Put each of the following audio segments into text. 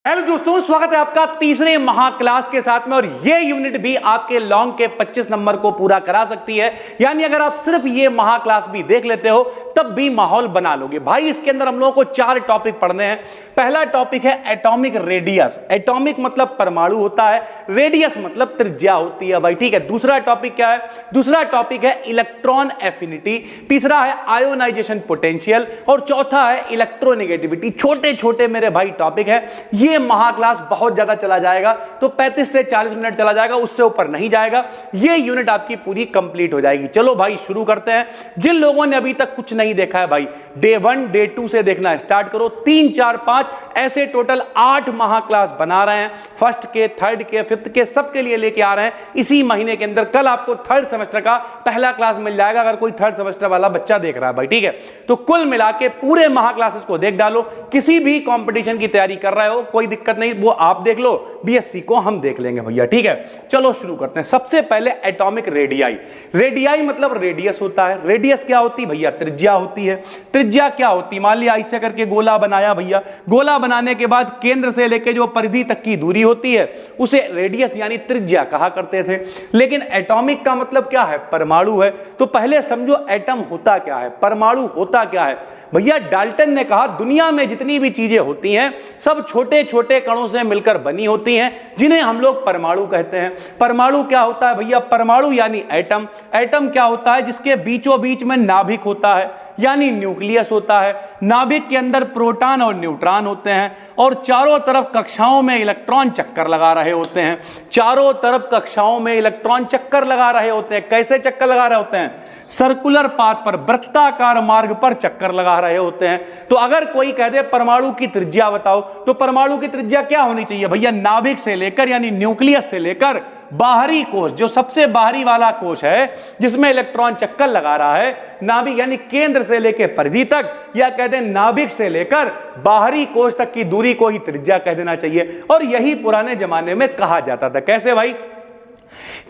Hello दोस्तों, स्वागत है आपका तीसरे महाक्लास के साथ में। और ये यूनिट भी आपके लॉन्ग के 25 नंबर को पूरा करा सकती है। यानी अगर आप सिर्फ ये महाक्लास भी देख लेते हो तब भी माहौल बना लोगे भाई। इसके अंदर हम लोगों को 4 टॉपिक पढ़ने हैं। पहला टॉपिक है एटॉमिक रेडियस। एटॉमिक मतलब परमाणु होता है, रेडियस मतलब त्रिज्या होती है भाई, ठीक है। दूसरा टॉपिक क्या है? दूसरा टॉपिक है इलेक्ट्रॉन एफिनिटी। तीसरा है आयोनाइजेशन पोटेंशियल और चौथा है इलेक्ट्रोनेगेटिविटी। छोटे छोटे मेरे भाई टॉपिक है। ये महाक्लास बहुत ज्यादा चला जाएगा, तो 35 से 40 मिनट चला जाएगा, उससे ऊपर नहीं जाएगा। ये यूनिट आपकी पूरी कंप्लीट हो जाएगी। चलो भाई शुरू करते हैं। जिन लोगों ने अभी तक कुछ नहीं देखा है भाई, डे 1 डे 2 से देखना स्टार्ट करो। 3 4 5 ऐसे टोटल 8 महाक्लास बना रहे हैं। फर्स्ट के, थर्ड के, फिफ्थ के, सबके लिए लेके आ रहे हैं इसी महीने के अंदर। कल आपको थर्ड सेमेस्टर का पहला क्लास मिल जाएगा अगर कोई थर्ड सेमेस्टर वाला बच्चा देख रहा है भाई, ठीक है। तो कुल मिला के पूरे महाक्लासेस को देख डालो। किसी भी कंपटीशन की तैयारी कर रहे हो कोई दिक्कत नहीं, वो आप देख लो, बीएससी को हम देख लेंगे भैया, ठीक है। चलो शुरू करते हैं। सबसे पहले एटॉमिक रेडियाई। रेडियाई मतलब रेडियस होता है। रेडियस क्या होती है भैया? त्रिज्या होती है। त्रिज्या क्या होती है? मान लिया ऐसे करके गोला बनाया भैया। गोला बनाने के बाद केंद्र से लेके जो परिधि तक की दूरी होती है उसे रेडियस यानी त्रिज्या कहा करते थे। लेकिन एटॉमिक का मतलब क्या है? परमाणु है। तो पहले समझो एटम होता क्या है, परमाणु होता क्या है। भैया डाल्टन ने कहा दुनिया में जितनी भी चीजें होती हैं सब छोटे छोटे कणों से मिलकर बनी होती हैं, जिन्हें हम लोग परमाणु कहते हैं। परमाणु क्या होता है भैया? परमाणु यानी एटम। एटम क्या होता है? जिसके बीचों बीच में नाभिक होता है यानी न्यूक्लियस होता है। नाभिक के अंदर प्रोटॉन और न्यूट्रॉन होते हैं और चारों तरफ कक्षाओं में इलेक्ट्रॉन चक्कर लगा रहे होते हैं। चारों तरफ कक्षाओं में इलेक्ट्रॉन चक्कर लगा रहे होते हैं। कैसे चक्कर लगा रहे होते हैं? सर्कुलर पाथ पर, वृत्ताकार मार्ग पर चक्कर लगा रहे होते हैं। तो अगर कोई कह दे परमाणु की त्रिज्या बताओ, तो परमाणु की त्रिज्या क्या होनी चाहिए भैया? नाभिक से लेकर यानी न्यूक्लियस से लेकर बाहरी कोश, जो सबसे बाहरी वाला कोश है जिसमें इलेक्ट्रॉन चक्कर लगा रहा है, नाभिक यानी केंद्र से लेकर परिधि तक, या कहते हैं नाभिक से लेकर बाहरी कोश तक की दूरी को ही त्रिज्या कह देना चाहिए। और यही पुराने जमाने में कहा जाता था। कैसे भाई?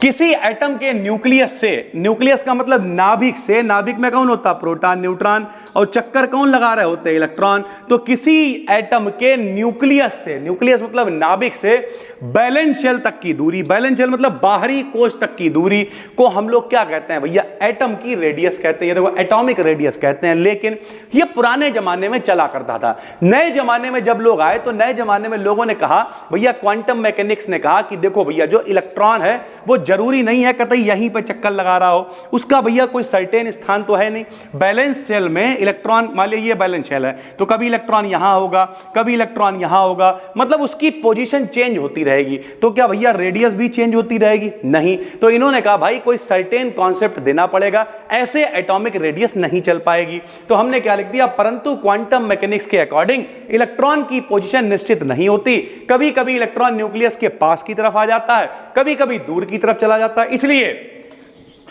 किसी एटम के न्यूक्लियस से, न्यूक्लियस का मतलब नाभिक से, नाभिक में कौन होता? प्रोटॉन न्यूट्रॉन, और चक्कर कौन लगा रहे होते? इलेक्ट्रॉन। तो किसी एटम के न्यूक्लियस से, न्यूक्लियस मतलब नाभिक से बैलेंस शेल तक की दूरी, बैलेंस शेल मतलब बाहरी कोश तक की दूरी को हम लोग क्या कहते हैं भैया? एटम की रेडियस कहते हैं। देखो एटॉमिक रेडियस कहते हैं। लेकिन ये पुराने जमाने में चला करता था। नए जमाने में जब लोग आए तो नए जमाने में लोगों ने कहा भैया, क्वांटम मैकेनिक्स ने कहा कि देखो भैया जो इलेक्ट्रॉन है वो जरूरी नहीं है कतई यहीं पे चक्कर लगा रहा हो, उसका भैया कोई सर्टेन स्थान तो है नहीं। बैलेंस शेल में इलेक्ट्रॉन, मान लीजिए ये बैलेंस शेल है तो कभी इलेक्ट्रॉन यहां होगा, कभी इलेक्ट्रॉन यहां होगा, मतलब उसकी पोजीशन चेंज होती रहेगी। तो क्या भैया रेडियस भी चेंज होती रहेगी? नहीं। तो इन्होंने कहा भाई कोई सर्टेन कॉन्सेप्ट देना पड़ेगा, ऐसे एटॉमिक रेडियस नहीं चल पाएगी। तो हमने क्या लिख दिया? परंतु क्वांटम मैकेनिक्स के अकॉर्डिंग इलेक्ट्रॉन की पोजीशन निश्चित नहीं होती। कभी कभी इलेक्ट्रॉन न्यूक्लियस के पास की तरफ आ जाता है, कभी कभी दूर की तरफ चला जाता है, इसलिए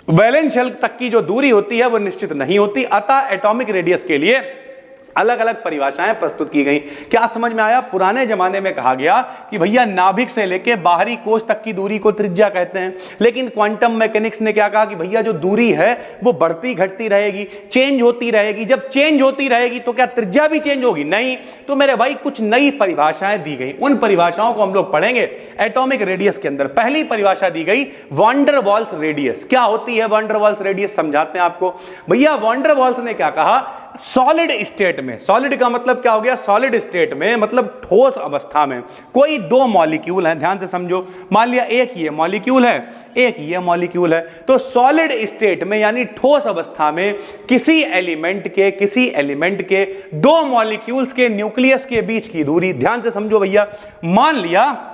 वैलेंस शेल तक की जो दूरी होती है वो निश्चित नहीं होती। अतः एटॉमिक रेडियस के लिए अलग अलग परिभाषाएं प्रस्तुत की गई। क्या समझ में आया? पुराने जमाने में कहा गया कि भैया नाभिक से लेके बाहरी कोश तक की दूरी को त्रिज्या कहते हैं। लेकिन क्वांटम मैकेनिक्स ने क्या कहा कि भैया जो दूरी है वो बढ़ती घटती रहेगी, चेंज होती रहेगी। जब चेंज होती रहेगी तो क्या त्रिज्या भी चेंज होगी? नहीं। तो मेरे भाई कुछ नई परिभाषाएं दी गई, उन परिभाषाओं को हम लोग पढ़ेंगे एटॉमिक रेडियस के अंदर। पहली परिभाषा दी गई वॉन डेर वाल्स रेडियस। क्या होती है वॉन डेर वाल्स रेडियस? समझाते हैं आपको। भैया वॉन डेर वाल्स ने क्या कहा? सॉलिड स्टेट में, सॉलिड का मतलब क्या हो गया? सॉलिड स्टेट में मतलब ठोस अवस्था में कोई 2 मॉलिक्यूल हैं, ध्यान से समझो। मान लिया एक ये मॉलिक्यूल है, एक ये मॉलिक्यूल है। तो सॉलिड स्टेट में यानी ठोस अवस्था में किसी एलिमेंट के 2 मॉलिक्यूल्स के न्यूक्लियस के बीच की दूरी, ध्यान से समझो भैया। मान लिया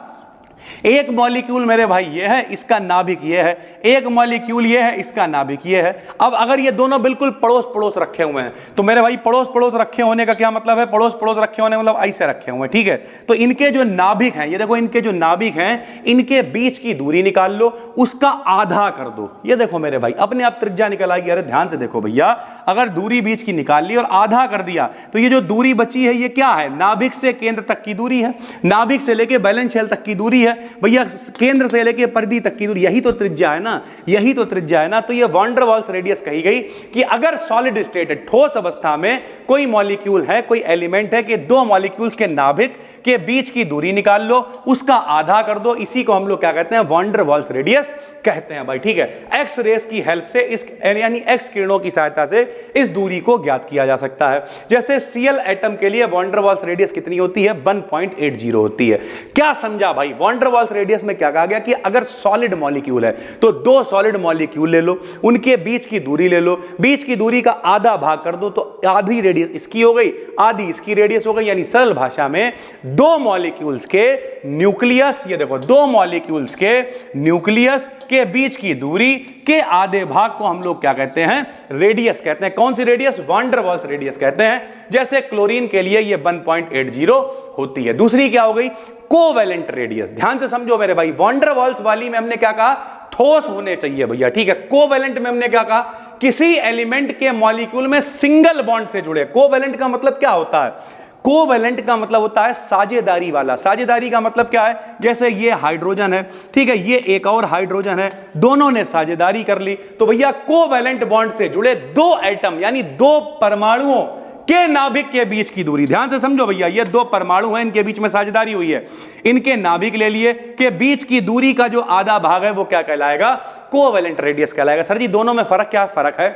एक मॉलिक्यूल मेरे भाई ये है, इसका नाभिक ये है, एक मॉलिक्यूल ये है, इसका नाभिक ये है। अब अगर ये दोनों बिल्कुल पड़ोस पड़ोस रखे हुए हैं तो मेरे भाई पड़ोस पड़ोस रखे होने का क्या मतलब है? पड़ोस पड़ोस रखे होने मतलब ऐसे रखे हुए हैं, ठीक है। तो इनके जो नाभिक हैं, ये देखो इनके जो नाभिक हैं, इनके बीच की दूरी निकाल लो, उसका आधा कर दो। ये देखो मेरे भाई अपने आप त्रिज्या निकल आएगी। अरे ध्यान से देखो भैया, अगर दूरी बीच की निकाल ली और आधा कर दिया तो ये जो दूरी बची है ये क्या है? नाभिक से केंद्र तक की दूरी है, नाभिक से लेके बैलेंस शेल तक की दूरी है। भैया केंद्र से लेके परिधि तक की दूरी, यही तो त्रिज्या है ना, यही तो त्रिज्या है ना। तो ये वॉन डर वाल्स रेडियस कही गई कि अगर सॉलिड स्टेट है, ठोस अवस्था में कोई मॉलिक्यूल है, कोई एलिमेंट है कि दो मॉलिक्यूल्स के नाभिक के बीच की दूरी निकाल लो, उसका आधा कर दो, इसी को हम लोग क्या कहते हैं, वॉन डर वाल्स रेडियस कहते हैं भाई, ठीक है। एक्स रेस की हेल्प से इस यानी एक्स किरणों की सहायता से इस दूरी को ज्ञात किया जा सकता है। जैसे Cl एटम के लिए वॉन डर वाल्स रेडियस कितनी होती है, 1.80 होती है। क्या समझा भाई, वॉन डर वाल्स रेडियस में क्या कहा गया कि अगर सॉलिड मॉलिक्यूल है तो दो सॉलिड मॉलिक्यूल ले लो, उनके बीच की दूरी ले लो, बीच की दूरी का आधा भाग कर दो तो आधी रेडियस इसकी हो गई, आधी इसकी रेडियस हो गई। यानी सरल भाषा में दो मॉलिक्यूल्स के न्यूक्लियस, ये देखो दो मॉलिक्यूल्स के न्यूक्लियस के बीच की दूरी के आधे भाग को हम लोग क्या कहते हैं, रेडियस कहते हैं। कौन सी radius, van der Waals radius कहते हैं। जैसे क्लोरीन के लिए ये 1.80 होती है। दूसरी क्या हो गई, कोवेलेंट रेडियस। ध्यान से समझो मेरे भाई, वॉन डर वाल्स वाली में हमने क्या कहा, ठोस होने चाहिए भैया, ठीक है। कोवेलेंट में हमने क्या कहा, किसी एलिमेंट के मॉलिक्यूल में सिंगल बॉन्ड से जुड़े। कोवेलेंट का मतलब क्या होता है, कोवेलेंट का मतलब होता है साझेदारी वाला। साझेदारी का मतलब क्या है, जैसे ये हाइड्रोजन है, ठीक है, ये एक और हाइड्रोजन है, दोनों ने साझेदारी कर ली, तो भैया कोवेलेंट बॉन्ड से जुड़े दो एटम यानी दो परमाणुओं के नाभिक के बीच की दूरी, ध्यान से समझो भैया, ये दो परमाणु हैं, इनके बीच में साझेदारी हुई है, इनके नाभिक ले लिए के बीच की दूरी का जो आधा भाग है वो क्या कहलाएगा, कोवेलेंट रेडियस कहलाएगा। सर जी दोनों में फर्क क्या फर्क है,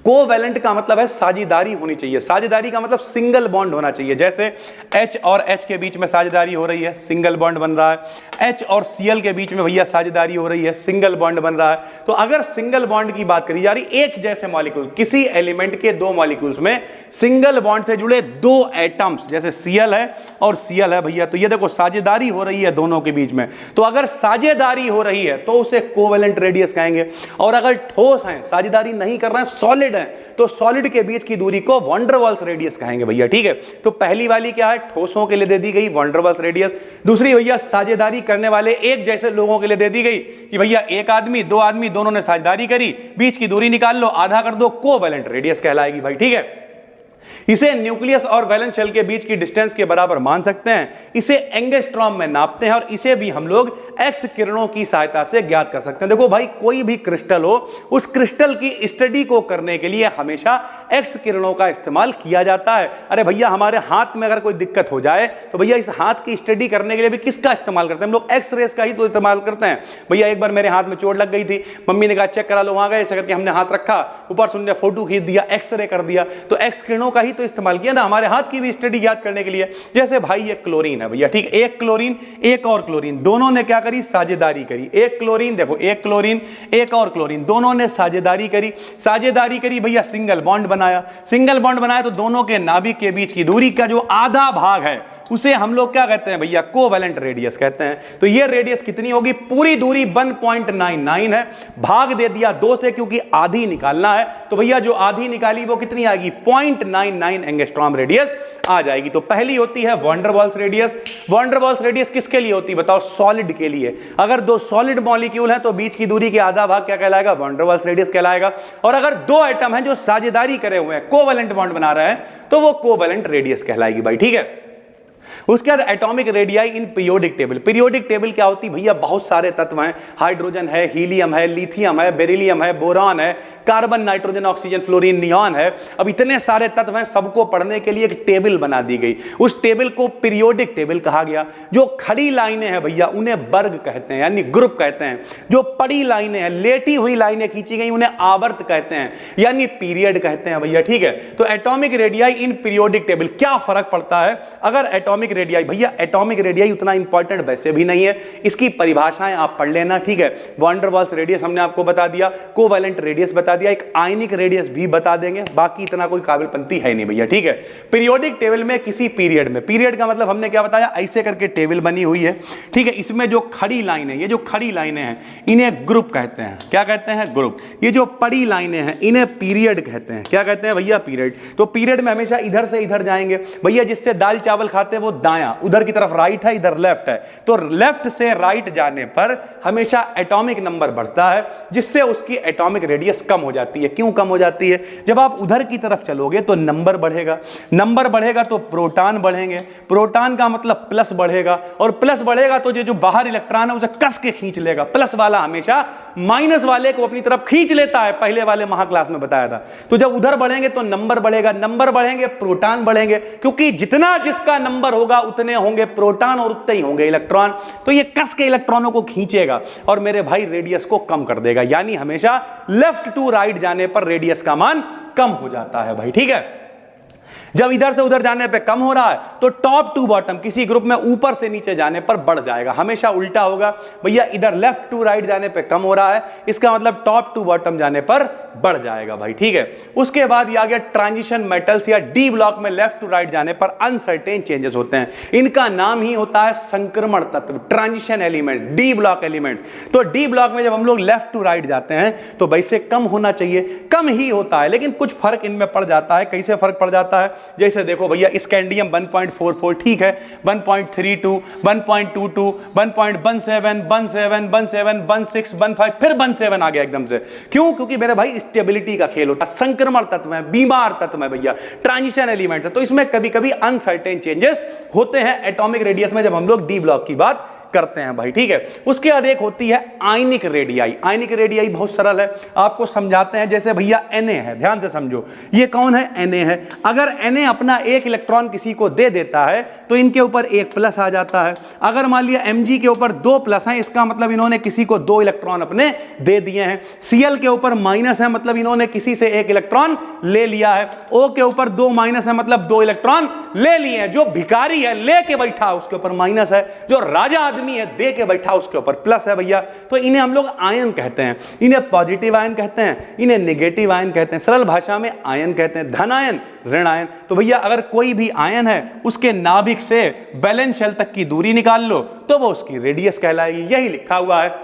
कोवेलेंट का मतलब है साझेदारी होनी चाहिए, साझेदारी का मतलब सिंगल बॉन्ड होना चाहिए। जैसे H और H के बीच में साझेदारी हो रही है, सिंगल बॉन्ड बन रहा है। H और Cl के बीच में भैया साझेदारी हो रही है, सिंगल बॉन्ड बन रहा है। तो अगर सिंगल बॉन्ड की बात करी जा रही, एक जैसे मॉलिक्यूल, किसी एलिमेंट के दो मॉलिक्यूल्स में सिंगल बॉन्ड से जुड़े दो एटम्स, जैसे Cl है और Cl है भैया, तो ये देखो साझेदारी हो रही है दोनों के बीच में। तो अगर साझेदारी हो रही है तो उसे कोवेलेंट रेडियस कहेंगे। और अगर ठोस है, साझेदारी नहीं कर रहे हैं, सॉलिड है, तो सॉलिड के बीच की दूरी को वॉन डर वाल्स रेडियस कहेंगे भैया, ठीक है। तो पहली वाली क्या है, ठोसों के लिए दे दी गई वॉन डर वाल्स रेडियस। दूसरी भैया साझेदारी करने वाले एक जैसे लोगों के लिए दे दी गई कि भैया एक आदमी दो आदमी दोनों ने साझेदारी करी, बीच की दूरी निकाल लो, आधा कर दो, कोवेलेंट रेडियस कहलाएगी भाई, ठीक है। इसे न्यूक्लियस और वैलेंस शेल के बीच की डिस्टेंस के बराबर मान सकते हैं। इसे एंगस्ट्रॉम में नापते हैं और इसे भी हम लोग एक्स किरणों की सहायता से ज्ञात कर सकते हैं। देखो भाई, कोई भी क्रिस्टल हो, उस क्रिस्टल की स्टडी को करने के लिए हमेशा एक्स किरणों का इस्तेमाल किया जाता है। अरे भैया, हमारे हाथ में अगर कोई दिक्कत हो जाए तो भैया इस हाथ की स्टडी करने के लिए भी किसका इस्तेमाल करते हैं हम लोग, एक्स रेस का ही तो इस्तेमाल करते हैं। भैया एक बार मेरे हाथ में चोट लग गई थी, मम्मी ने कहा चेक करा लो, वहां गए, ऐसे करके हमने हाथ रखा, ऊपर से उन्होंने फोटो खींच दिया, एक्सरे कर दिया, तो एक्स किरणों का ही तो इस्तेमाल किया ना हमारे हाथ की भी स्टडी याद करने के लिए। जैसे भाई ये क्लोरीन है भैया, ठीक, एक क्लोरीन एक और क्लोरीन, दोनों ने क्या करी, साझेदारी करी। एक क्लोरीन, देखो एक क्लोरीन एक और क्लोरीन, दोनों ने साझेदारी करी। साझेदारी करी भैया, सिंगल बॉन्ड बनाया। सिंगल बॉन्ड बनाया तो दोनों के नाभिक के बीच की दूरी का जो आधा भाग है उसे हम लोग क्या कहते हैं भैया, कोवेलेंट रेडियस कहते हैं। तो ये रेडियस कितनी होगी, पूरी दूरी 1.99 है, भाग दे दिया 2 से क्योंकि आधी निकालना है, तो भैया जो आधी निकाली वो कितनी आएगी, 0.99 एंगस्ट्रॉम रेडियस आ जाएगी। तो पहली होती है van der Waals radius. Van der Waals radius किसके लिए होती है बताओ, सॉलिड के लिए। अगर दो सॉलिड मॉलिक्यूल है तो बीच की दूरी के आधा भाग क्या कहलाएगा, वॉन डर वाल्स रेडियस कहलाएगा। और अगर दो एटम है जो साझेदारी करे हुए हैं, कोवेलेंट बॉन्ड बना रहे हैं, तो वो कोवेलेंट रेडियस कहलाएगी भाई, ठीक है। उसके बाद atomic radii in periodic table. Periodic table क्या होती है भैया, बहुत सारे तत्व हैं, हाइड्रोजन है, हीलियम है, लिथियम है, बेरिलियम है, बोरान है, carbon, nitrogen, oxygen, fluorine, neon है। अब इतने सारे तत्व हैं, सबको पढ़ने के लिए एक टेबल बना दी गई। उस टेबल को पीरियोडिक टेबल कहा गया। जो खड़ी लाइनें हैं भैया उन्हें वर्ग कहते हैं, यानी ग्रुप कहते हैं। जो पड़ी लाइनें हैं, लेटी हुई लाइनें खींची गई, उन्हें आवर्त कहते हैं, यानी पीरियड कहते हैं भैया, ठीक है। तो atomic radii in periodic table, क्या फर्क पड़ता है अगर एटॉमिक रेडियाई, भैया एटॉमिक रेडियाई उतना इंपॉर्टेंट वैसे भी नहीं है, इसकी परिभाषाएं आप पढ़ लेना, ठीक है। वॉन डर वाल्स रेडियस हमने आपको बता दिया, कोवेलेंट रेडियस बता दिया, एक आयनिक रेडियस भी बता देंगे, बाकी इतना कोई काबिलपंती है नहीं भैया, ठीक है। पीरियोडिक टेबल में किसी पीरियड में, पीरियड का मतलब हमने क्या बताया, ऐसे करके टेबल बनी हुई है, ठीक है। इसमें जो खड़ी लाइन है, ये जो खड़ी लाइनें हैं इन्हें ग्रुप कहते हैं। क्या कहते हैं, ग्रुप। ये जो पड़ी लाइनें हैं इन्हें पीरियड कहते हैं। क्या कहते हैं भैया, पीरियड। तो पीरियड में हमेशा इधर से इधर जाएंगे भैया, जिससे दाल चावल खाते हैं वो दायां, उधर की तरफ राइट है, इधर लेफ्ट है, तो लेफ्ट से राइट जाने पर हमेशा एटॉमिक नंबर बढ़ता है, जिससे उसकी एटॉमिक रेडियस कम हो जाती है। क्यों कम हो जाती है? जब आप उधर की तरफ चलोगे तो नंबर बढ़ेगा, नंबर बढ़ेगा तो प्रोटॉन बढ़ेंगे, प्रोटॉन का मतलब प्लस बढ़ेगा, और प्लस बढ़ेगा तो जो बाहर इलेक्ट्रॉन है उसे कस के खींच लेगा। प्लस वाला हमेशा माइनस वाले को अपनी तरफ खींच लेता है, पहले वाले महाक्लास में बताया था। तो जब उधर बढ़ेंगे तो नंबर बढ़ेगा, नंबर बढ़ेंगे प्रोटॉन बढ़ेंगे, क्योंकि जितना जिसका नंबर होगा उतने होंगे प्रोटॉन और उतने ही होंगे इलेक्ट्रॉन। तो ये कस के इलेक्ट्रॉनों को खींचेगा और मेरे भाई रेडियस को कम कर देगा, यानी हमेशा लेफ्ट टू राइट जाने पर रेडियस का मान कम हो जाता है भाई, ठीक है। जब इधर से उधर जाने पे कम हो रहा है तो टॉप टू बॉटम किसी ग्रुप में ऊपर से नीचे जाने पर बढ़ जाएगा, हमेशा उल्टा होगा भैया। इधर लेफ्ट टू राइट जाने पे कम हो रहा है, इसका मतलब टॉप टू बॉटम जाने पर बढ़ जाएगा भाई, ठीक है। उसके बाद ये आ गया ट्रांजिशन मेटल्स या डी ब्लॉक में लेफ्ट टू राइट जाने पर अनसर्टेन चेंजेस होते हैं। इनका नाम ही होता है संक्रमण तत्व, transition element, D block elements. तो डी ब्लॉक में जब हम लोग लेफ्ट टू राइट जाते हैं तो वैसे कम होना चाहिए, कम ही होता है, लेकिन कुछ फर्क इनमें पड़ जाता है। कैसे फर्क पड़ जाता है? जैसे देखो भैया, स्कैंडियम 1.44 ठीक है, 1.32, 1.22, 1.17, 17, 17, 16, 15, फिर 17 आ गया एकदम से। क्यों? क्योंकि मेरे भाई स्टेबिलिटी का खेल होता है, संक्रमण तत्व है, बीमार तत्व है भैया, ट्रांजिशन एलिमेंट है, तो इसमें कभी कभी अनसर्टेन चेंजेस होते हैं एटॉमिक रेडियस में जब हम लोग डी ब्लॉक की बात करते हैं भाई, ठीक है। उसके बाद एक होती है आयनिक रेडियाई। आयनिक रेडियाई बहुत सरल है, आपको समझाते हैं। जैसे भैया Na है, ध्यान से समझो, ये कौन है? Na है। अगर Na अपना एक इलेक्ट्रॉन किसी को दे देता है तो इनके ऊपर एक प्लस आ जाता है। अगर मान लिया Mg के ऊपर 2 प्लस हैं, इसका मतलब इन्होंने किसी को 2 इलेक्ट्रॉन अपने दे दिए हैं। Cl के ऊपर माइनस है, मतलब इन्होंने किसी से 1 इलेक्ट्रॉन ले लिया है। O के ऊपर 2 माइनस है, मतलब 2 इलेक्ट्रॉन ले लिए हैं। जो भिखारी है लेके बैठा उसके ऊपर माइनस है, जो राजा आदमी है दे के बैठा उसके ऊपर प्लस है भैया। तो इन्हें हम लोग आयन कहते हैं, इन्हें पॉजिटिव आयन कहते हैं, इन्हें नेगेटिव आयन कहते हैं। सरल भाषा में आयन कहते हैं, धन आयन, ऋण आयन। तो भैया अगर कोई भी आयन है उसके नाभिक से वैलेंस शेल तक की दूरी निकाल लो तो वो उसकी रेडियस कहलाएगी। यही लिखा हुआ है।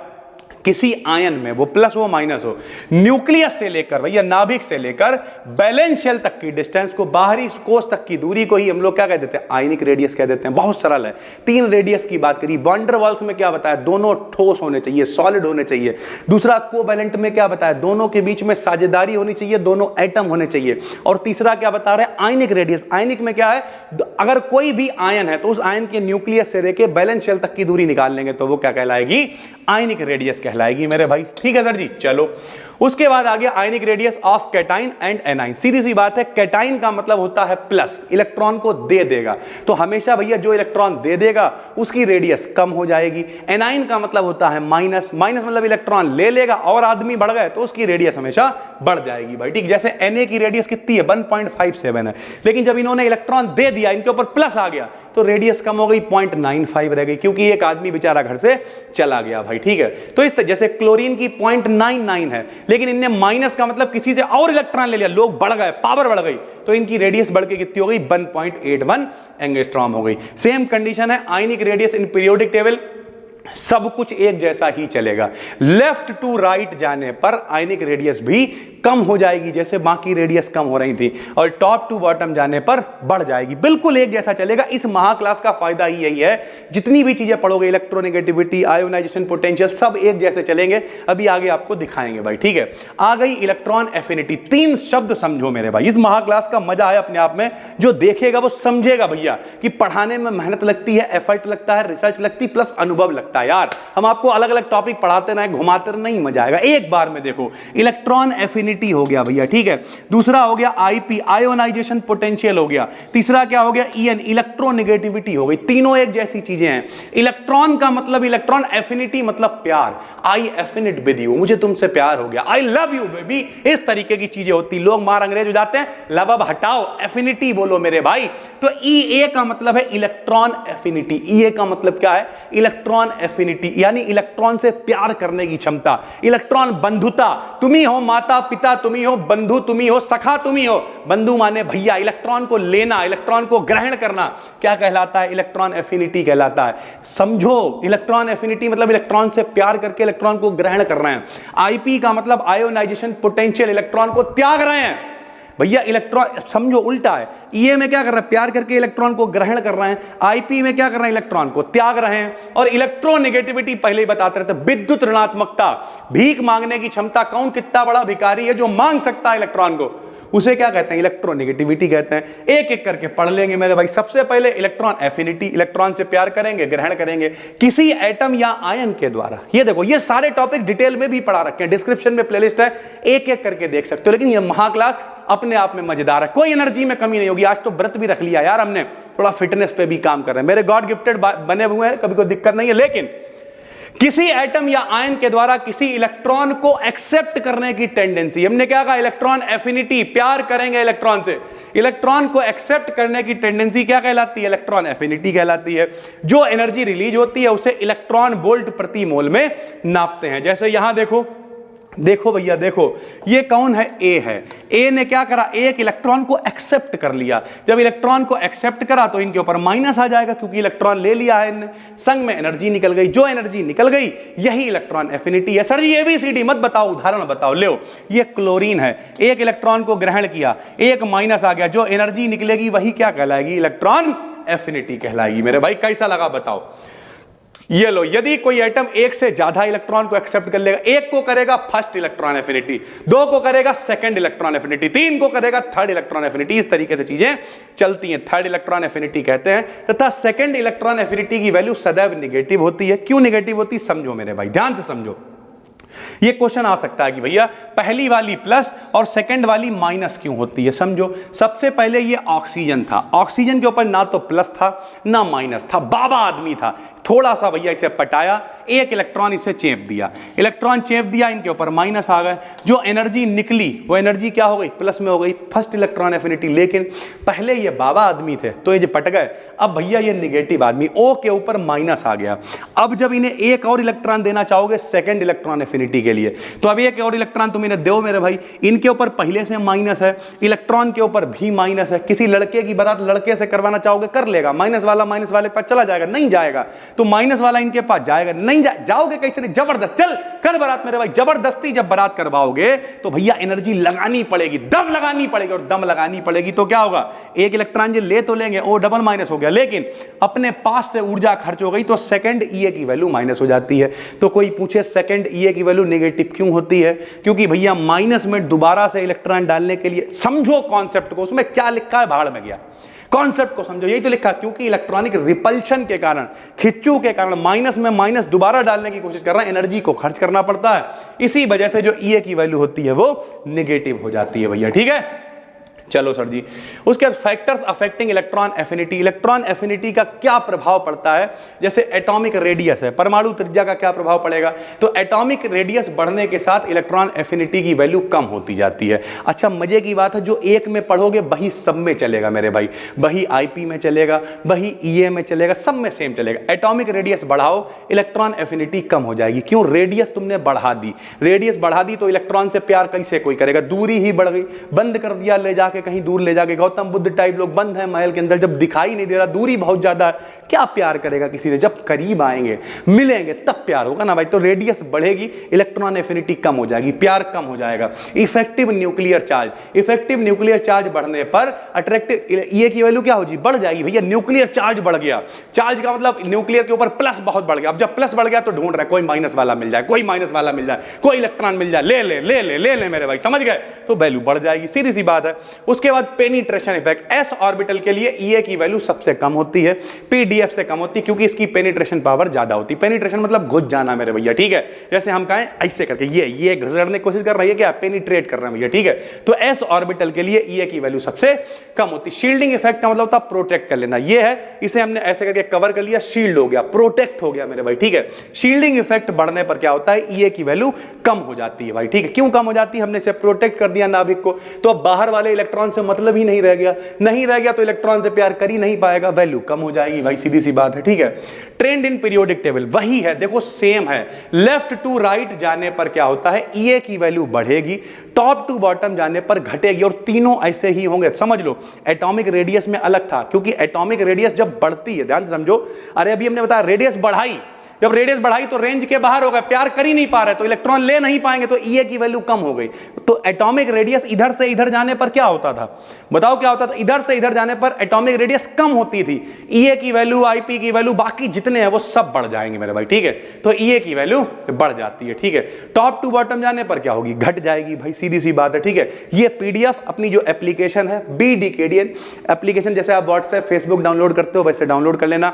किसी आयन में वो प्लस हो माइनस हो, न्यूक्लियस से लेकर भैया नाभिक से लेकर बैलेंस शेल तक की डिस्टेंस को, बाहरी कोष तक की दूरी को ही हम लोग क्या कह देते हैं? आयनिक रेडियस कह देते हैं। बहुत सरल है। 3 रेडियस की बात करी। वैन डर वाल्स में क्या बताया? दोनों ठोस होने चाहिए, सॉलिड होने चाहिए। दूसरा कोवैलेंट में क्या बताया? दोनों के बीच में साझेदारी होनी चाहिए, दोनों एटम होने चाहिए। और तीसरा क्या बता रहे हैं? Ionic radius. आयनिक में क्या है? अगर कोई भी आयन है तो उस आयन के न्यूक्लियस से लेकर बैलेंस शेल तक की दूरी निकाल लेंगे तो वो क्या कहलाएगी? आयनिक रेडियस कहलाएगी मेरे भाई, ठीक है सर जी। चलो उसके बाद आ गया ionic radius of cation and anion. सीधी सी बात है, कैटाइन का मतलब होता है प्लस, इलेक्ट्रॉन को दे देगा। तो हमेशा भैया जो इलेक्ट्रॉन दे देगा उसकी रेडियस कम हो जाएगी। एनाइन का मतलब होता है माइनस, माइनस मतलब इलेक्ट्रॉन ले लेगा और आदमी बढ़ गए तो उसकी रेडियस हमेशा बढ़ जाएगी भाई, ठीक। जैसे Na की रेडियस कितनी है? 1.57 है, लेकिन जब इन्होंने इलेक्ट्रॉन दे दिया, इनके ऊपर प्लस आ गया तो रेडियस कम हो गई, 0.95 रह गई, क्योंकि एक आदमी बेचारा घर से चला गया भाई, ठीक है। तो इस जैसे क्लोरीन की 0.99 है, लेकिन इनने माइनस का मतलब किसी से और इलेक्ट्रॉन ले लिया, लोग बढ़ गए, पावर बढ़ गई, तो इनकी रेडियस बढ़ के कितनी हो गई? 1.81 एंगस्ट्रॉम हो गई। सेम कंडीशन है ionic radius in periodic table, सब कुछ एक जैसा ही चलेगा। लेफ्ट टू राइट जाने पर आयनिक रेडियस भी कम हो जाएगी, जैसे बाकी रेडियस कम हो रही थी, और टॉप टू बॉटम जाने पर बढ़ जाएगी। बिल्कुल एक जैसा चलेगा। इस महाक्लास का फायदा ही यही है, जितनी भी चीजें पढ़ोगे, इलेक्ट्रोनेगेटिविटी, आयोनाइजेशन पोटेंशियल, सब एक जैसे चलेंगे। अभी आगे आपको दिखाएंगे भाई, ठीक है। आ गई इलेक्ट्रॉन एफिनिटी। 3 शब्द समझो मेरे भाई, इस महाक्लास का मजा है अपने आप में, जो देखेगा वो समझेगा भैया कि पढ़ाने में मेहनत लगती है, एफर्ट लगता है, रिसर्च लगती, प्लस अनुभव लगता है। यार हम आपको अलग अलग टॉपिक पढ़ाते रहे, घुमाते रहे, नहीं मजा आएगा। एक बार में देखो, इलेक्ट्रॉन एफिनिटी हो गया भैया, ठीक है। दूसरा हो गया आईपी, आयोनाइजेशन पोटेंशियल हो गया। तीसरा क्या हो गया? ईएन, इलेक्ट्रोनेगेटिविटी हो गई। तीनों एक जैसी चीजें हैं। इलेक्ट्रॉन का मतलब, इलेक्ट्रॉन एफिनिटी मतलब प्यार, आई एफिनिट विद यू, मुझे तुमसे प्यार हो गया, आई लव यू बेबी, इस तरीके की चीजें होती। लोग मार अंग्रेज हो जाते हैं, लव अब हटाओ, एफिनिटी बोलो मेरे भाई। तो ईए का मतलब है इलेक्ट्रॉन एफिनिटी। ईए का मतलब क्या है? इलेक्ट्रॉन एफिनिटी, यानी इलेक्ट्रॉन से प्यार करने की क्षमता। इलेक्ट्रॉन बंधुता, तुम ही हो माता पिता, तुम ही हो बंधु, तुम ही हो सखा, तुम ही हो। बंधु माने भैया, इलेक्ट्रॉन को लेना, इलेक्ट्रॉन को ग्रहण करना, क्या कहलाता है? इलेक्ट्रॉन एफिनिटी कहलाता है। समझो, इलेक्ट्रॉन एफिनिटी मतलब इलेक्ट्रॉन से प्यार करके इलेक्ट्रॉन को ग्रहण कर रहे हैं। आईपी का मतलब आयोनाइजेशन पोटेंशियल, इलेक्ट्रॉन को त्याग रहे हैं। भैया इलेक्ट्रॉन समझो उल्टा है, ईए में क्या कर रहे हैं, प्यार करके इलेक्ट्रॉन को ग्रहण कर रहे हैं, आईपी में क्या कर रहे हैं, इलेक्ट्रॉन को त्याग रहे हैं। और इलेक्ट्रोनेगेटिविटी पहले ही बताते रहते, विद्युत ऋणात्मकता, भीख मांगने की क्षमता, कौन कितना बड़ा भिखारी है जो मांग सकता है इलेक्ट्रॉन को, उसे क्या कहते हैं, इलेक्ट्रोनेगेटिविटी कहते हैं। एक एक करके पढ़ लेंगे मेरे भाई। सबसे पहले इलेक्ट्रॉन एफिनिटी, इलेक्ट्रॉन से प्यार करेंगे, ग्रहण करेंगे किसी एटम या आयन के द्वारा। ये देखो ये सारे टॉपिक डिटेल में भी पढ़ा रखे हैं, डिस्क्रिप्शन में प्लेलिस्ट है, एक एक करके देख सकते हो। लेकिन ये महाक्लास अपने आप में मजेदार है, कोई एनर्जी में कमी नहीं होगी। आज तो व्रत भी रख लिया यार हमने, थोड़ा फिटनेस पे भी काम कर रहे हैं, मेरे गॉड गिफ्टेड बने हुए हैं, कभी कोई दिक्कत नहीं है। लेकिन किसी एटम या आयन के द्वारा किसी इलेक्ट्रॉन को एक्सेप्ट करने की टेंडेंसी, हमने क्या कहा, इलेक्ट्रॉन एफिनिटी, प्यार करेंगे इलेक्ट्रॉन से, इलेक्ट्रॉन को एक्सेप्ट करने की टेंडेंसी क्या कहलाती है, इलेक्ट्रॉन एफिनिटी कहलाती है। जो एनर्जी रिलीज होती है उसे इलेक्ट्रॉन वोल्ट प्रति मोल में नापते हैं। जैसे यहां देखो, देखो भैया देखो, ये कौन है, ए है। ए ने क्या करा, एक इलेक्ट्रॉन को एक्सेप्ट कर लिया। जब इलेक्ट्रॉन को एक्सेप्ट करा तो इनके ऊपर माइनस आ जाएगा, क्योंकि इलेक्ट्रॉन ले लिया है इनने, संग में एनर्जी निकल गई। जो एनर्जी निकल गई यही इलेक्ट्रॉन एफिनिटी है। सर जी एबीसीडी मत बताओ, उदाहरण बताओ। ले ये क्लोरीन है, एक इलेक्ट्रॉन को ग्रहण किया, एक माइनस आ गया, जो एनर्जी निकलेगी वही क्या कहलाएगी, इलेक्ट्रॉन एफिनिटी कहलाएगी। मेरे भाई कैसा लगा बताओ। ये लो, यदि कोई एटम एक से ज्यादा इलेक्ट्रॉन को एक्सेप्ट कर लेगा, एक को करेगा फर्स्ट इलेक्ट्रॉन एफिनिटी, दो को करेगा सेकंड इलेक्ट्रॉन एफिनिटी, तीन को करेगा थर्ड इलेक्ट्रॉन एफिनिटी, इस तरीके से चीजें चलती हैं। थर्ड इलेक्ट्रॉन एफिनिटी कहते हैं, तथा सेकंड इलेक्ट्रॉन एफिनिटी की वैल्यू सदैव निगेटिव होती है। क्यों निगेटिव होती, समझो मेरे भाई, ध्यान से समझो। ये क्वेश्चन आ सकता है कि भैया पहली वाली प्लस और सेकंड वाली माइनस क्यों होती है। समझो, सबसे पहले ये ऑक्सीजन था, ऑक्सीजन के ऊपर ना तो प्लस था ना माइनस था, बाबा आदमी था, थोड़ा सा भैया इसे पटाया, एक इलेक्ट्रॉन इसे चेप दिया, इलेक्ट्रॉन चेप दिया, इनके ऊपर माइनस आ गए, जो एनर्जी निकली वो एनर्जी क्या हो गई, प्लस में हो गई, फर्स्ट इलेक्ट्रॉन एफिनिटी। लेकिन पहले ये बाबा आदमी थे तो ये जो पट गए, अब भैया ये निगेटिव आदमी, ओ के ऊपर माइनस आ गया। अब जब इन्हें एक और इलेक्ट्रॉन देना चाहोगे सेकंड इलेक्ट्रॉन एफिनिटी के लिए, तो अब एक और इलेक्ट्रॉन तुम इन्हें दो मेरे भाई, इनके ऊपर पहले से माइनस है, इलेक्ट्रॉन के ऊपर भी माइनस है। किसी लड़के की बारात लड़के से करवाना चाहोगे, कर लेगा, माइनस वाला माइनस वाले पास चला जाएगा, नहीं जाएगा, तो माइनस वाला इनके पास जाएगा, नहीं जाओगे कैसे, नहीं, जबरदस्त चल कर बारात मेरे भाई। जबरदस्ती जब बारात करवाओगे तो भैया एनर्जी लगानी पड़ेगी, दम लगानी पड़ेगी, और दम लगानी पड़ेगी तो क्या होगा, एक इलेक्ट्रॉन जो ले तो लेंगे, ओ डबल माइनस हो गया, लेकिन अपने पास से ऊर्जा खर्च हो गई तो सेकंड ईए की वैल्यू माइनस हो जाती है। तो कोई पूछे सेकंड ईए की वैल्यू नेगेटिव क्यों होती है, क्योंकि भैया माइनस में दोबारा से इलेक्ट्रॉन डालने के लिए, समझो कॉन्सेप्ट को, उसमें क्या लिखा है भाड़ में गया, कॉन्सेप्ट को समझो, यही तो लिखा, क्योंकि इलेक्ट्रॉनिक रिपल्शन के कारण, खिच्चू के कारण माइनस में माइनस दोबारा डालने की कोशिश कर रहा है, एनर्जी को खर्च करना पड़ता है, इसी वजह से जो ईए की वैल्यू होती है वो निगेटिव हो जाती है भैया। ठीक है, चलो सर जी, उसके बाद factors affecting electron affinity. Electron affinity का क्या प्रभाव पड़ता है, जैसे एटॉमिक रेडियस है, परमाणु त्रिज्या का क्या प्रभाव पड़ेगा, तो एटॉमिक रेडियस बढ़ने के साथ इलेक्ट्रॉन एफिनिटी की वैल्यू कम होती जाती है। अच्छा मजे की बात है, जो एक में पढ़ोगे वही सब में चलेगा मेरे भाई, वही आईपी में चलेगा, वही ईए में चलेगा, सब में सेम चलेगा। एटॉमिक रेडियस बढ़ाओ, इलेक्ट्रॉन एफिनिटी कम हो जाएगी। क्यों, रेडियस तुमने बढ़ा दी, रेडियस बढ़ा दी तो इलेक्ट्रॉन से प्यार कैसे कोई करेगा, दूरी ही बढ़ गई, बंद कर दिया ले जाके कहीं दूर ले जाके, गौतम बुद्ध टाइप लोग बंद है महल के अंदर, जब दिखाई नहीं दे रहा, दूरी बहुत ज्यादा है, क्या प्यार करेगा किसी से, जब करीब आएंगे मिलेंगे तब प्यार होगा ना भाई। तो रेडियस बढ़ेगी, इलेक्ट्रॉन एफिनिटी कम हो जाएगी, प्यार कम हो जाएगा। Effective nuclear charge, effective nuclear charge बढ़ने पर अट्रैक्टिव ईए की वैल्यू क्या होगी, बढ़ जाएगी भैया। न्यूक्लियर चार्ज बढ़ गया, चार्ज का मतलब न्यूक्लियर के ऊपर प्लस बहुत बढ़ गया, अब जब प्लस बढ़ गया तो ढूंढ रहा है कोई माइनस वाला मिल जाए, कोई माइनस वाला मिल जाए, कोई इलेक्ट्रॉन मिल जाए, ले ले ले ले ले ले मेरे भाई, समझ गए, तो वैल्यू बढ़ जाएगी, सीधी सी बात है। उसके बाद पेनिट्रेशन इफेक्ट, एस ऑर्बिटल के लिए ईए की वैल्यू सबसे कम होती है, पीडीएफ से कम होती है, क्योंकि इसकी पेनिट्रेशन पावर ज्यादा होती है। पेनिट्रेशन मतलब घुस जाना मेरे भैया, ठीक है, जैसे हम कहें ऐसे करके ये घुसड़ने की कोशिश कर रही है, क्या पेनिट्रेट कर रहे हैं भैया, ठीक है। तो एस ऑर्बिटल के लिए ईए की वैल्यू सबसे कम होती है। शील्डिंग इफेक्ट का मतलब होता है प्रोटेक्ट कर लेना, ये है, इसे हमने ऐसे करके कवर कर लिया, शील्ड हो गया, प्रोटेक्ट हो गया मेरे भाई, ठीक है। शील्डिंग इफेक्ट बढ़ने पर क्या होता है, ईए की वैल्यू कम हो जाती है भाई, ठीक है। क्यों कम हो जाती है, हमने इसे प्रोटेक्ट कर दिया नाभिक को, तो अब बाहर वाले इलेक्ट्रॉन से मतलब ही नहीं रह गया, नहीं रह गया तो इलेक्ट्रॉन से प्यार कर ही नहीं पाएगा, वैल्यू कम हो जाएगी भाई, सीधी सी बात है, ठीक है। ट्रेंड इन पीरियोडिक टेबल वही है, देखो सेम है, लेफ्ट टू राइट जाने पर क्या होता है, ईए की वैल्यू बढ़ेगी, टॉप टू बॉटम जाने पर घटेगी, और तीनों ऐसे ही होंगे। समझ लो, एटॉमिक रेडियस में अलग था, क्योंकि एटॉमिक रेडियस जब बढ़ती है, ध्यान से समझो, अरे अभी हमने बताया रेडियस बढ़ाई, जब रेडियस बढ़ाई तो रेंज के बाहर हो गए, प्यार कर ही नहीं पा रहे तो इलेक्ट्रॉन ले नहीं पाएंगे, तो Ea की वैल्यू कम हो गई। तो एटॉमिक रेडियस इधर से इधर जाने पर क्या होता था, बताओ क्या होता था, इधर से इधर जाने पर एटॉमिक रेडियस कम होती थी, Ea की वैल्यू, Ip की वैल्यू, बाकी जितने हैं वो सब बढ़ जाएंगे मेरे भाई, ठीक है। तो Ea की वैल्यू बढ़ जाती है, ठीक है। टॉप टू बॉटम जाने पर क्या होगी, घट जाएगी भाई, सीधी सी बात है, ठीक है। ये पीडीएफ अपनी जो एप्लीकेशन है BDKDN एप्लीकेशन, जैसे आप व्हाट्सएप फेसबुक डाउनलोड करते हो वैसे डाउनलोड कर लेना।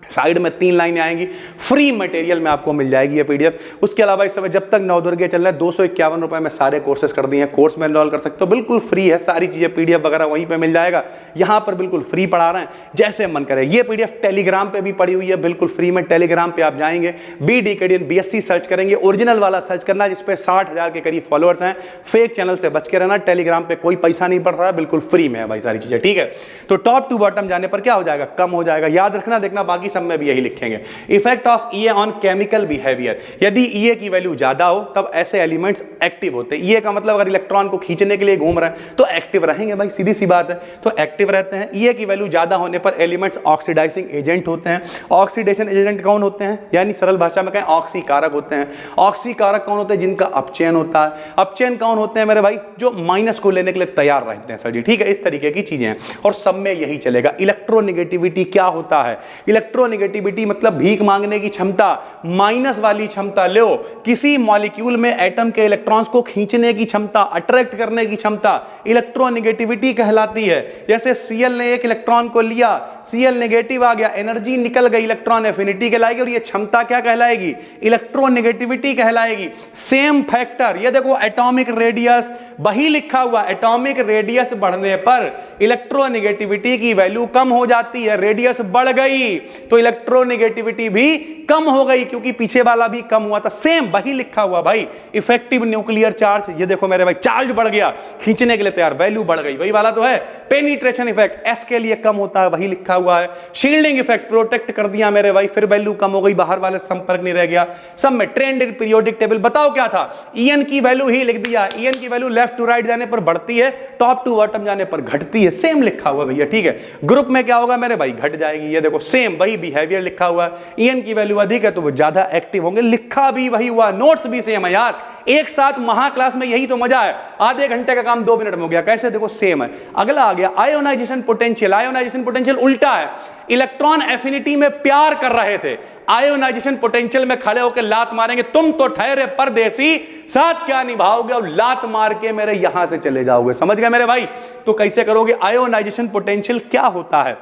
साइड में 3 लाइनें आएंगी, फ्री मटेरियल में आपको मिल जाएगी ये पीडीएफ। उसके अलावा इस समय जब तक नवदुर्गे चल रहा है 251 रुपए में सारे कोर्सेज कर दिए हैं, कोर्स में एनरोल कर सकते हो, बिल्कुल फ्री है, सारी चीजें पीडीएफ वगैरह वहीं पे मिल जाएगा। यहाँ पर बिल्कुल फ्री पढ़ा रहे हैं, जैसे मन करे। ये पीडीएफ टेलीग्राम पे भी पड़ी हुई है बिल्कुल फ्री में, टेलीग्राम पे आप जाएंगे, BDKDN BSc सर्च करेंगे, ओरिजिनल वाला सर्च करना जिसपे 60,000 के करीब फॉलोअर्स हैं। फेक चैनल से बच के रहना, टेलीग्राम पे कोई पैसा नहीं पड़ रहा है, बिल्कुल फ्री में है भाई सारी चीजें, ठीक है। तो टॉप टू बॉटम जाने पर क्या हो जाएगा, कम हो जाएगा। याद रखना, देखना बाकी सब में भी यही लिखेंगे। Effect of Ea on chemical behaviour, यदि Ea की वैल्यू ज्यादा हो तब ऐसे एलिमेंट्स एक्टिव होते हैं। Ea का मतलब अगर इलेक्ट्रॉन को खींचने के लिए घूम रहे हैं तो एक्टिव रहेंगे भाई, सीधी सी बात है, तो एक्टिव रहते हैं। Ea की वैल्यू ज्यादा होने पर एलिमेंट्स ऑक्सीडाइजिंग एजेंट होते हैं। ऑक्सीडेशन एजेंट कौन होते हैं, यानी सरल भाषा में कहें ऑक्सीकारक होते हैं। ऑक्सीकारक कौन होते हैं, जिनका अपचयन होता है। अपचयन कौन होते हैं मेरे भाई, जो माइनस को लेने के लिए तैयार रहते हैं सर जी, ठीक है। इस तरीके की चीजें हैं और सब में यही चलेगा। इलेक्ट्रोनेगेटिविटी क्या होता है, इलेक्ट्रोनेगेटिविटी मतलब भीख मांगने की क्षमता, माइनस वाली क्षमता। लो, किसी मॉलिक्यूल में एटम के इलेक्ट्रॉन्स को खींचने की क्षमता, अट्रैक्ट करने की क्षमता, इलेक्ट्रोनेगेटिविटी कहलाती है। जैसे Cl ने एक इलेक्ट्रॉन को लिया, Cl नेगेटिव आ गया, एनर्जी निकल गई, इलेक्ट्रॉन एफिनिटी कहलाएगी, और ये क्षमता क्या कहलाएगी, इलेक्ट्रोनेगेटिविटी कहलाएगी। सेम फैक्टर, ये देखो एटॉमिक रेडियस वही लिखा हुआ, एटॉमिक रेडियस बढ़ने पर इलेक्ट्रोनेगेटिविटी की वैल्यू कम हो जाती है। रेडियस बढ़ गई तो इलेक्ट्रोनेगेटिविटी भी कम हो गई, क्योंकि पीछे वाला भी कम हुआ था। सेम वही लिखा हुआ भाई। इफेक्टिव न्यूक्लियर चार्ज, ये देखो मेरे भाई, चार्ज बढ़ गया, खींचने के लिए तैयार, वैल्यू बढ़ गई, वही वाला तो है। पेनिट्रेशन इफेक्ट S के लिए कम होता है, वही लिखा हुआ है। शील्डिंग इफेक्ट, प्रोटेक्ट कर दिया मेरे भाई, फिर वैल्यू कम हो गई, बाहर वाले संपर्क नहीं रह गया। सब में ट्रेंड इन पीरियोडिक टेबल, बताओ क्या था, En की वैल्यू ही लिख दिया। En की वैल्यू लेफ्ट टू राइट जाने पर बढ़ती है, टॉप टू बॉटम जाने पर घटती है। सेम लिखा हुआ भैया, ठीक है। ग्रुप में क्या होगा मेरे भाई, घट जाएगी, ये देखो सेम वही बिहेवियर लिखा हुआ है। En की वैल्यू अधिक है तो वो ज्यादा एक्टिव होंगे, लिखा भी वही हुआ, नोट्स भी सेम है यार। एक साथ महा क्लास में यही तो मजा है, आधे घंटे का काम 2 मिनट में हो गया। कैसे, देखो सेम है। अगला आ गया आयोनाइजेशन पोटेंशियल। आयोनाइजेशन पोटेंशियल उल्टा है, इलेक्ट्रॉन एफिनिटी में प्यार कर रहे थे, आयोनाइजेशन पोटेंशियल में खड़े होकर लात मारेंगे। तुम तो ठहरे परदेसी, साथ क्या निभाओगे, और लात मार के मेरे यहां से चले जाओगे, समझ गए मेरे भाई। तो कैसे करोगे, आयोनाइजेशन पोटेंशियल क्या होता है,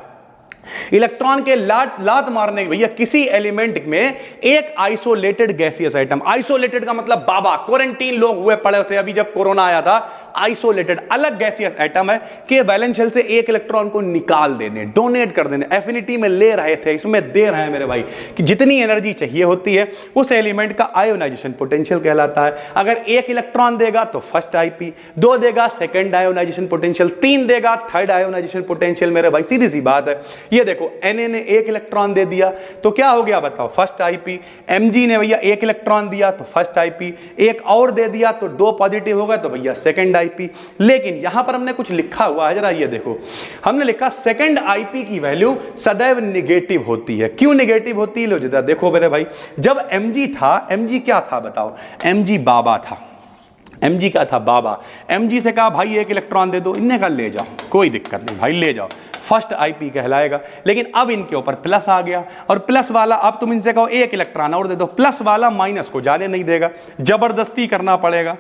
इलेक्ट्रॉन के लात मारने के, भैया किसी एलिमेंट में एक आइसोलेटेड गैसियस आइटम, आइसोलेटेड का मतलब बाबा, क्वारंटीन लोग हुए पड़े थे अभी जब कोरोना आया था, आइसोलेटेड अलग गैसियस एटम है कि वैलेंस शेल से एक इलेक्ट्रॉन को निकाल देने, डोनेट कर देने, एफिनिटी में ले रहे थे, इसमें दे रहे हैं मेरे भाई, कि जितनी एनर्जी चाहिए होती है उस एलिमेंट का आयोनाइजेशन पोटेंशियल कहलाता है। अगर एक इलेक्ट्रॉन देगा तो फर्स्ट आईपी, 2 देगा सेकंड आयोनाइजेशन पोटेंशियल, 3 देगा थर्ड आयोनाइजेशन पोटेंशियल मेरे भाई, सीधी सी बात है। ये देखो Na ने एक इलेक्ट्रॉन दे दिया तो क्या हो गया बताओ, फर्स्ट आईपी। Mg ने भैया एक इलेक्ट्रॉन दिया तो फर्स्ट आईपी, एक और दे दिया तो 2 पॉजिटिव होगा तो भैया सेकंड आईपी। लेकिन यहां पर हमने कुछ लिखा हुआ है, जरा ये देखो, हमने लिखा सेकंड आईपी की वैल्यू सदैव नेगेटिव होती है। क्यों नेगेटिव होती है, लो जरा देखो मेरे भाई, जब Mg था, Mg क्या था बताओ, Mg बाबा था, Mg क्या था, बाबा। Mg से कहा भाई एक इलेक्ट्रॉन दे दो, इनने कहा ले जाओ, कोई दिक्कत नहीं भाई ले जाओ, फर्स्ट आईपी कहलाएगा। लेकिन अब इनके ऊपर प्लस आ गया, और प्लस वाला, अब तुम इनसे कहो एक इलेक्ट्रॉन और दे दो, प्लस वाला माइनस को जाने नहीं देगा, जबरदस्ती करना पड़ेगा।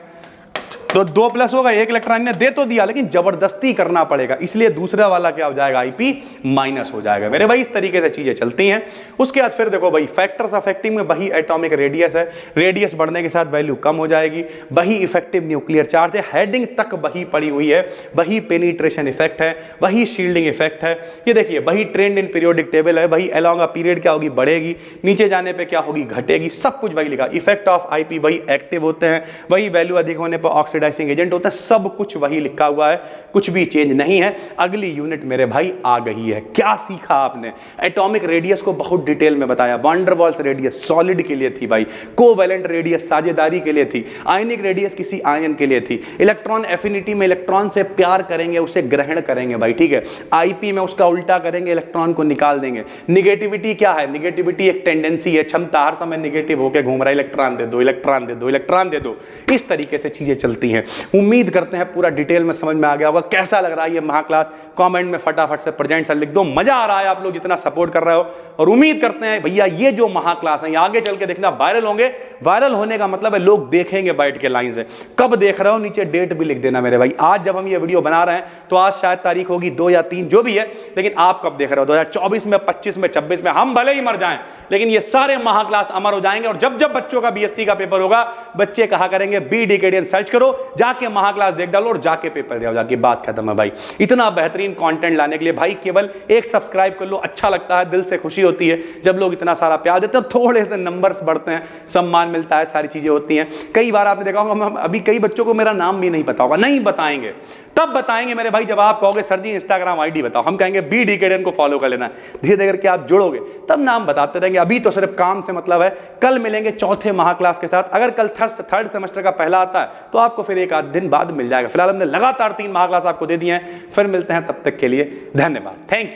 तो 2 प्लस होगा, एक इलेक्ट्रॉन ने दे तो दिया लेकिन जबरदस्ती करना पड़ेगा, इसलिए दूसरा वाला क्या हो जाएगा, आईपी माइनस हो जाएगा मेरे भाई। इस तरीके से चीजें चलती हैं। उसके बाद फिर देखो भाई, फैक्टर्स अफेक्टिंग में वही एटॉमिक रेडियस है, रेडियस बढ़ने के साथ वैल्यू कम हो जाएगी, वही इफेक्टिव न्यूक्लियर चार्ज है, हेडिंग तक वही पड़ी हुई है, वही पेनिट्रेशन इफेक्ट है, वही शील्डिंग इफेक्ट है। ये देखिए वही ट्रेंड इन पीरियोडिक टेबल है, वही अलोंग अ पीरियड क्या होगी, बढ़ेगी, नीचे जाने पर क्या होगी, घटेगी, सब कुछ वही लिखा। इफेक्ट ऑफ आईपी वही एक्टिव होते हैं, वही वैल्यू अधिक होने पर ऑक्सीडेशन ऑक्सीडाइजिंग एजेंट होते हैं, सब कुछ वही लिखा हुआ है, कुछ भी चेंज नहीं है। अगली यूनिट मेरे भाई आ गई है। क्या सीखा आपने? एटॉमिक रेडियस को बहुत डिटेल में बताया। Van der Waals radius solid के लिए थी भाई, कोवैलेंट रेडियस साझेदारी के लिए थी, आयनिक रेडियस किसी आयन के लिए थी, इलेक्ट्रॉन एफिनिटी में इलेक्ट्रॉन से प्यार करेंगे, उसे ग्रहण करेंगे भाई, ठीक है। आईपी में उसका उल्टा करेंगे, इलेक्ट्रॉन को निकाल देंगे। निगेटिविटी क्या है? निगेटिविटी एक टेंडेंसी है, क्षमता, हर समय निगेटिव होकर घूम रहा है, इलेक्ट्रॉन दे दो, इलेक्ट्रॉन दे दो, इलेक्ट्रॉन दे दो। इस तरीके से चीजें चलती हैं। उम्मीद करते हैं पूरा डिटेल में समझ में आ गया होगा। कैसा लग रहा है ये महाक्लास? कमेंट में फटाफट से प्रेजेंट सर लिख दो। मजा आ रहा है आप लोग जितना सपोर्ट कर रहे हो, और उम्मीद करते हैं भैया ये जो महाक्लास है ये आगे चल के देखना वायरल होंगे। वायरल होने का मतलब है लोग देखेंगे बैठ के लाइन से। कब देख रहे हो नीचे डेट भी लिख देना मेरे भाई। आज जब हम ये वीडियो बना रहे हैं तो आज शायद तारीख होगी 2 या 3 जो भी है, लेकिन आप कब देख रहे हो? 2024 में, 25 में, 26 में। हम भले ही मर जाएं लेकिन ये सारे महाक्लास अमर हो जाएंगे। और जब जब बच्चों का बीएससी का पेपर होगा, बच्चे कहा करेंगे बी डिकेडियन सर्च करो, जाके महाक्लास देख डालो और जाके पेपर दे, जाके बात खत्म है भाई। इतना बेहतरीन कंटेंट लाने के लिए भाई केवल एक सब्सक्राइब कर लो। अच्छा लगता है, दिल से खुशी होती है जब लोग इतना सारा प्यार देते हैं। थोड़े से नंबर्स बढ़ते हैं, सम्मान मिलता है, सारी चीजें होती हैं। कई बार आपने देखा होगा, अभी कई बच्चों को मेरा नाम भी नहीं पता होगा। नहीं बताएंगे, तब बताएंगे मेरे भाई जब आप कहोगे सर जी इंस्टाग्राम आईडी बताओ। हम कहेंगे बी डिकेडियन को फॉलो कर लेना। धीरे धीरे करके आप जुड़ोगे तब नाम बताते रहेंगे। अभी तो सिर्फ काम से मतलब है। कल मिलेंगे चौथे महाक्लास के साथ। अगर कल थर्ड सेमेस्टर का पहला आता है तो आपको फिर एक आध दिन बाद मिल जाएगा। फिलहाल हमने लगातार 3 महाक्लास आपको दे दिए हैं। फिर मिलते हैं, तब तक के लिए धन्यवाद, थैंक यू।